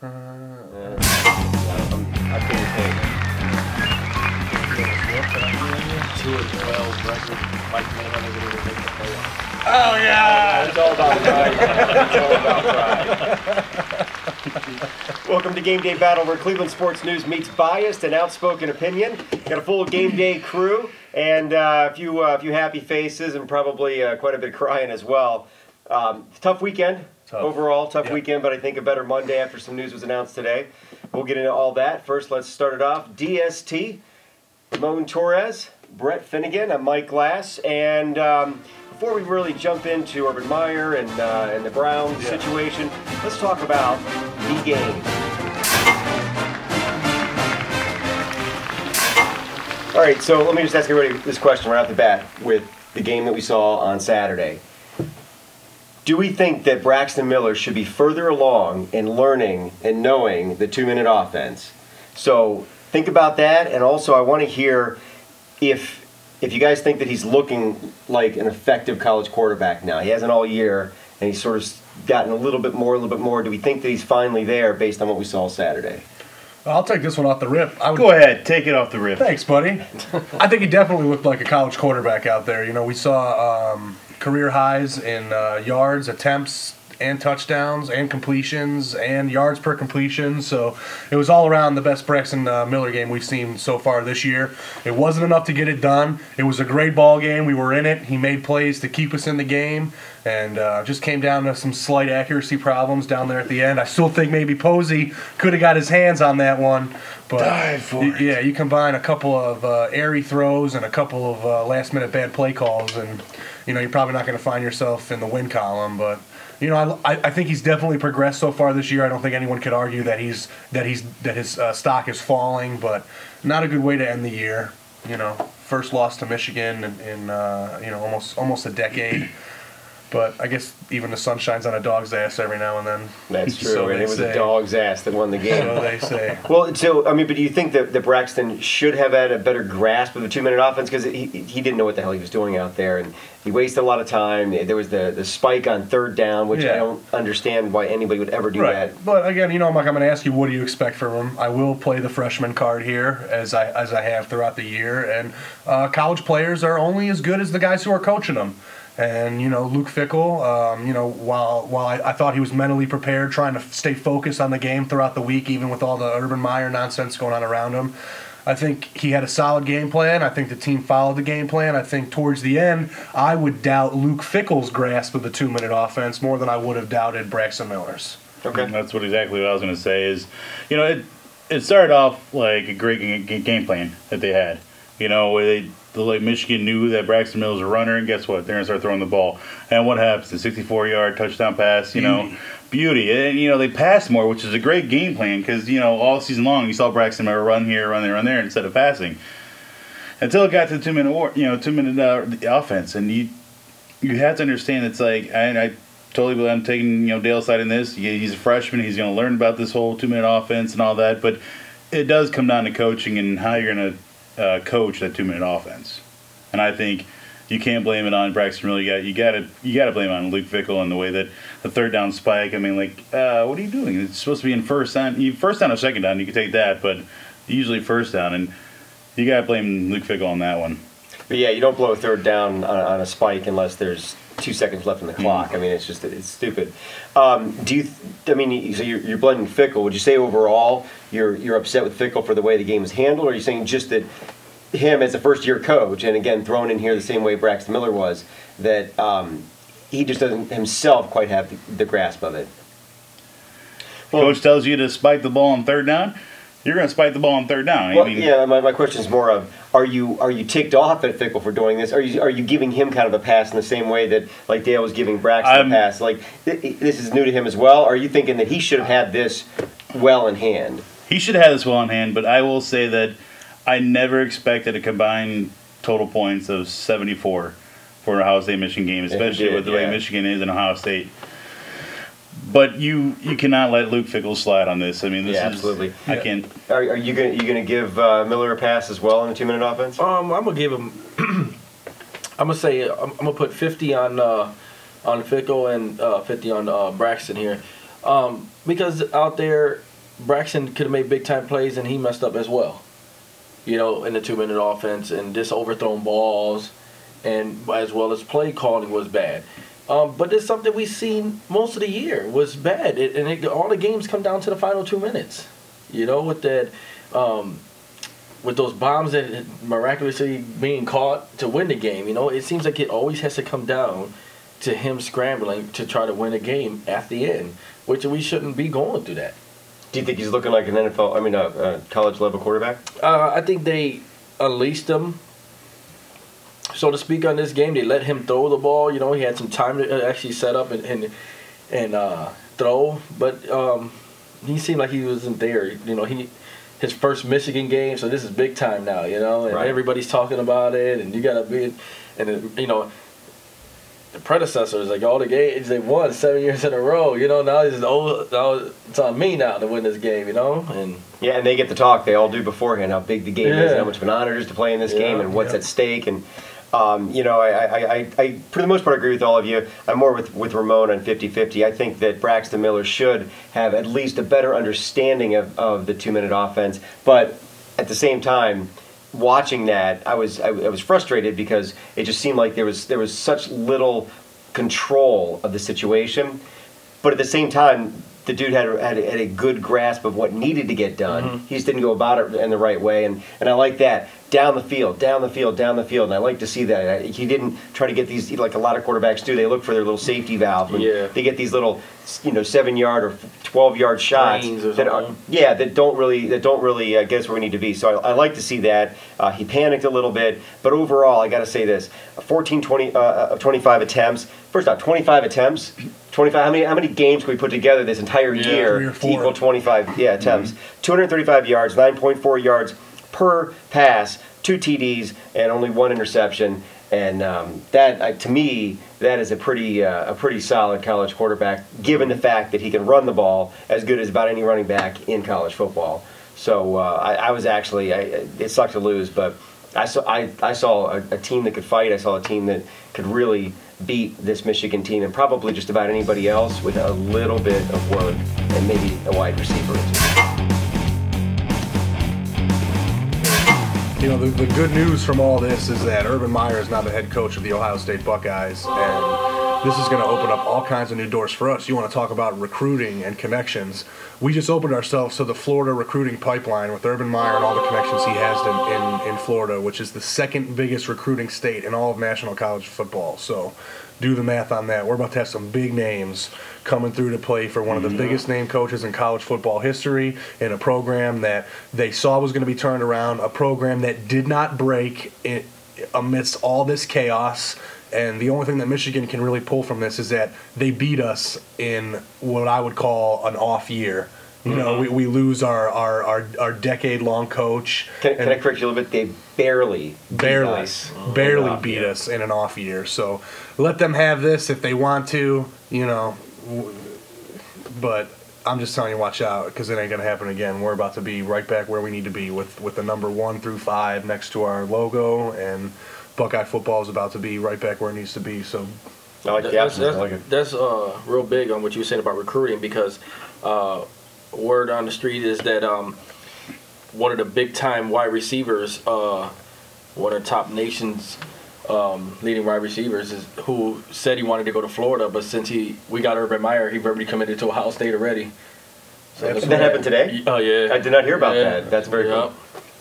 I couldn't take 2-12 record. Mike Mayweather would have made the playoffs. Oh, yeah! It's all about pride. It's all about pride. Welcome to Game Day Battle, where Cleveland sports news meets biased and outspoken opinion. Got a full Game Day crew and a few happy faces and probably quite a bit of crying as well. Tough weekend. Overall, tough weekend, but I think a better Monday after some news was announced today. We'll get into all that. First, let's start it off. DST, Ramon Torres, Brett Finnegan, I'm Mike Glass, and before we really jump into Urban Meyer and the Browns situation, let's talk about the game. All right, so let me just ask everybody this question right off the bat with the game that we saw on Saturday. Do we think that Braxton Miller should be further along in learning and knowing the 2-minute offense? So think about that, and also I want to hear if you guys think that he's looking like an effective college quarterback now. He hasn't all year, and he's sort of gotten a little bit more. Do we think that he's finally there based on what we saw Saturday? I'll take this one off the rip. Go ahead, take it off the rip. Thanks, buddy. I think he definitely looked like a college quarterback out there. You know, we saw career highs in yards, attempts, and touchdowns, and completions, and yards per completion. So it was all around the best Braxton Miller game we've seen so far this year. It wasn't enough to get it done. It was a great ball game. We were in it. He made plays to keep us in the game, and just came down to some slight accuracy problems down there at the end. I still think maybe Posey could have got his hands on that one. But yeah, you combine a couple of airy throws and a couple of last-minute bad play calls, and you're probably not going to find yourself in the win column. But I think he's definitely progressed so far this year. I don't think anyone could argue that his stock is falling, but not a good way to end the year. First loss to Michigan in almost a decade. But I guess even the sun shines on a dog's ass every now and then. That's true, so and it was a dog's ass that won the game. So they say. Well, but do you think that Braxton should have had a better grasp of the 2-minute offense? Because he didn't know what the hell he was doing out there, and he wasted a lot of time. There was the spike on 3rd down, which I don't understand why anybody would ever do that. But again, I'm going to ask you, what do you expect from him? I will play the freshman card here, as I have throughout the year, and college players are only as good as the guys who are coaching them. And, Luke Fickell, while I thought he was mentally prepared, trying to stay focused on the game throughout the week, even with all the Urban Meyer nonsense going on around him, I think he had a solid game plan. I think the team followed the game plan. I think towards the end, I would doubt Luke Fickell's grasp of the 2-minute offense more than I would have douded Braxton Miller's. Okay. That's exactly what I was going to say is, it started off like a great game plan that they had. Where Michigan knew that Braxton Miller was a runner, and guess what? They're going to start throwing the ball. And what happens? The 64-yard touchdown pass, beauty. And, they passed more, which is a great game plan because, all season long you saw Braxton Miller run here, run there instead of passing. Until it got to the 2-minute offense. And you have to understand it's like, I totally believe I'm taking, Dale's side in this. He's a freshman. He's going to learn about this whole 2-minute offense and all that. But it does come down to coaching and how you're going to coach that 2-minute offense, and I think you can't blame it on Braxton Miller. You got to blame it on Luke Fickell and the way that the 3rd down spike. I mean, what are you doing? It's supposed to be in first down or 2nd down. You can take that, but usually 1st down, and you got to blame Luke Fickell on that one. But yeah, you don't blow a 3rd down on a spike unless there's 2 seconds left in the clock. I mean, it's stupid. So you're blaming Fickell. Would you say overall you're upset with Fickell for the way the game was handled, or are you saying just that him as a first-year coach, and again thrown in here the same way Braxton Miller was, that he just doesn't himself quite have the grasp of it? Well, coach tells you to spike the ball on 3rd down. You're going to spike the ball on 3rd down. Well, my question is more of, are you ticked off at Fickell for doing this? Are you giving him kind of a pass in the same way that like Dale was giving Braxton a pass? Like this is new to him as well. Or are you thinking that he should have had this well in hand? He should have had this well in hand, but I will say that I never expected a combined total points of 74 for an Ohio State-Michigan game, especially with the way Michigan is in Ohio State. But you cannot let Luke Fickell slide on this. I mean, this is absolutely. I can't. Are you gonna give Miller a pass as well in the 2-minute offense? I'm gonna give him. I'm gonna put 50 on Fickell and 50 on Braxton here, because out there Braxton could have made big time plays and he messed up as well. You know, in the 2-minute offense and just overthrown balls, and as well as play calling was bad. But it's something we've seen most of the year was bad, all the games come down to the final 2 minutes. You know, with that, with those bombs that miraculously being caught to win the game. You know, it seems like it always has to come down to him scrambling to try to win a game at the end, which we shouldn't be going through that. Do you think he's looking like an NFL? I mean, a college level quarterback? I think they unleashed him, so to speak, on this game. They let him throw the ball. You know, he had some time to actually set up and throw, but he seemed like he wasn't there. You know, his first Michigan game, so this is big time now. You know, and everybody's talking about it, and you gotta be, and you know. The predecessors, like all the games they won 7 years in a row, you know, now it's on me now to win this game, you know. And yeah, and they get to talk. They all do beforehand how big the game is, and how much of an honor it is to play in this game, and what's at stake. And you know, I for the most part agree with all of you. I'm more with Ramon on 50-50. I think that Braxton Miller should have at least a better understanding of the 2-minute offense, but at the same time, watching that, I was frustrated because it just seemed like there was such little control of the situation, but at the same time, the dude had a good grasp of what needed to get done. Mm-hmm. He just didn't go about it in the right way, and I like that. Down the field, down the field, down the field, and I like to see that. He didn't try to get these, like a lot of quarterbacks do. They look for their little safety valve. And they get these little, 7-yard or 12-yard shots that don't really get us where we need to be. So I like to see that. He panicked a little bit, but overall, I got to say this: 25 attempts. First off, 25 attempts. 25. How many games can we put together this entire year to equal 25 attempts? Mm-hmm. 235 yards, 9.4 yards per pass, 2 TDs, and only 1 interception. And that, to me, that is a pretty solid college quarterback, given the fact that he can run the ball as good as about any running back in college football. So I was actually, it sucked to lose, but I saw a team that could fight. I saw a team that could really beat this Michigan team and probably just about anybody else with a little bit of work and maybe a wide receiver or two. You know, the good news from all this is that Urban Meyer is now the head coach of the Ohio State Buckeyes, and this is going to open up all kinds of new doors for us. You want to talk about recruiting and connections. We just opened ourselves to the Florida recruiting pipeline with Urban Meyer and all the connections he has in Florida, which is the second biggest recruiting state in all of national college football. So do the math on that. We're about to have some big names coming through to play for one of the biggest name coaches in college football history, in a program that they saw was going to be turned around, a program that did not break amidst all this chaos. And the only thing that Michigan can really pull from this is that they beat us in what I would call an off year. You know, we lose our decade-long coach. Can I correct you a little bit? They barely beat us in an off year. So let them have this if they want to, you know. But I'm just telling you, watch out, because it ain't going to happen again. We're about to be right back where we need to be with the number 1 through 5 next to our logo, and Buckeye football is about to be right back where it needs to be. So I like the options. That's real big on what you were saying about recruiting, because word on the street is that one of the big-time wide receivers, one of the top nation's leading wide receivers, is who said he wanted to go to Florida, but since we got Urban Meyer, he already committed to Ohio State already. So that happened today? Oh, yeah. I did not hear about that. That's very cool.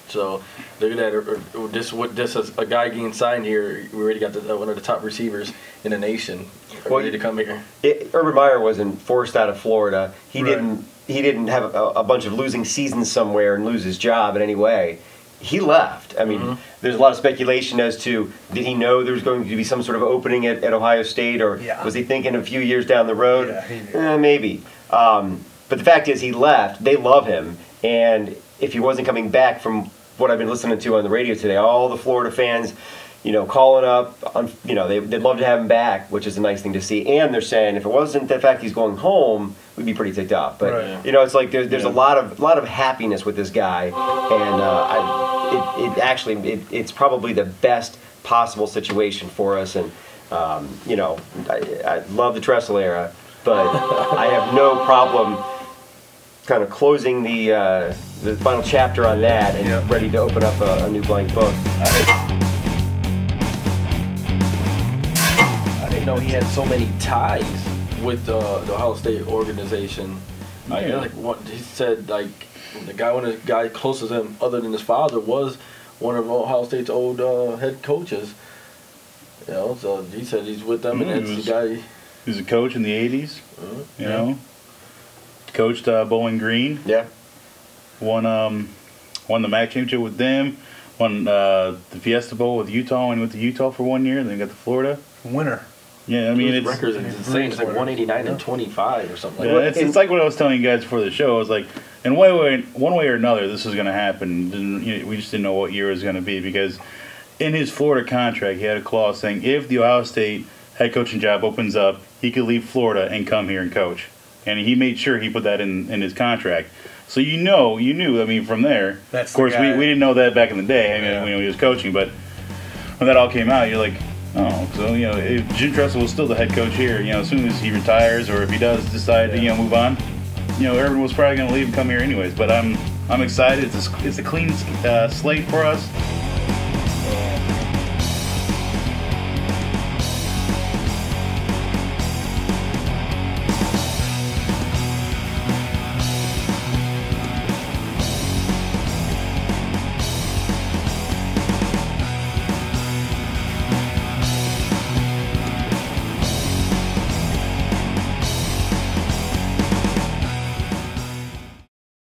So look at that. This is a guy getting signed here. We already got one of the top receivers in the nation ready to come here. Urban Meyer wasn't forced out of Florida. He didn't have a bunch of losing seasons somewhere and lose his job in any way. He left. I mean, there's a lot of speculation as to, did he know there was going to be some sort of opening at Ohio State, or was he thinking a few years down the road? Yeah, maybe. But the fact is, he left. They love him. And if he wasn't coming back, from what I've been listening to on the radio today, all the Florida fans, calling up, they'd love to have him back, which is a nice thing to see. And they're saying if it wasn't the fact he's going home, we'd be pretty ticked off. But it's like there's a lot of happiness with this guy, and it's probably the best possible situation for us. And I love the Tressel era, but I have no problem kind of closing the final chapter on that and ready to open up a new blank book. I didn't know he had so many ties with the Ohio State organization. Like what he said, like the guy closest to him, other than his father, was one of Ohio State's old head coaches. You know, so he said he's with them, and that's the guy. He was a coach in the '80s. You know, coached Bowling Green. Yeah. Won the MAC championship with them. Won the Fiesta Bowl with Utah, and went to Utah for 1 year, and then got to Florida. Winner. Yeah, I mean, his record is insane. It's like 189 and 25 or something. Yeah, it's like what I was telling you guys before the show. I was like, in one way or another, this was going to happen. We just didn't know what year it was going to be, because in his Florida contract, he had a clause saying if the Ohio State head coaching job opens up, he could leave Florida and come here and coach. And he made sure he put that in his contract. So you knew. I mean, from there. Of course, we didn't know that back in the day. I mean, when he was coaching, but when that all came out, you're like, oh, so if Jim Tressel was still the head coach here, as soon as he retires or if he does decide to move on, Urban was probably going to leave and come here anyways. But I'm excited. It's a clean slate for us.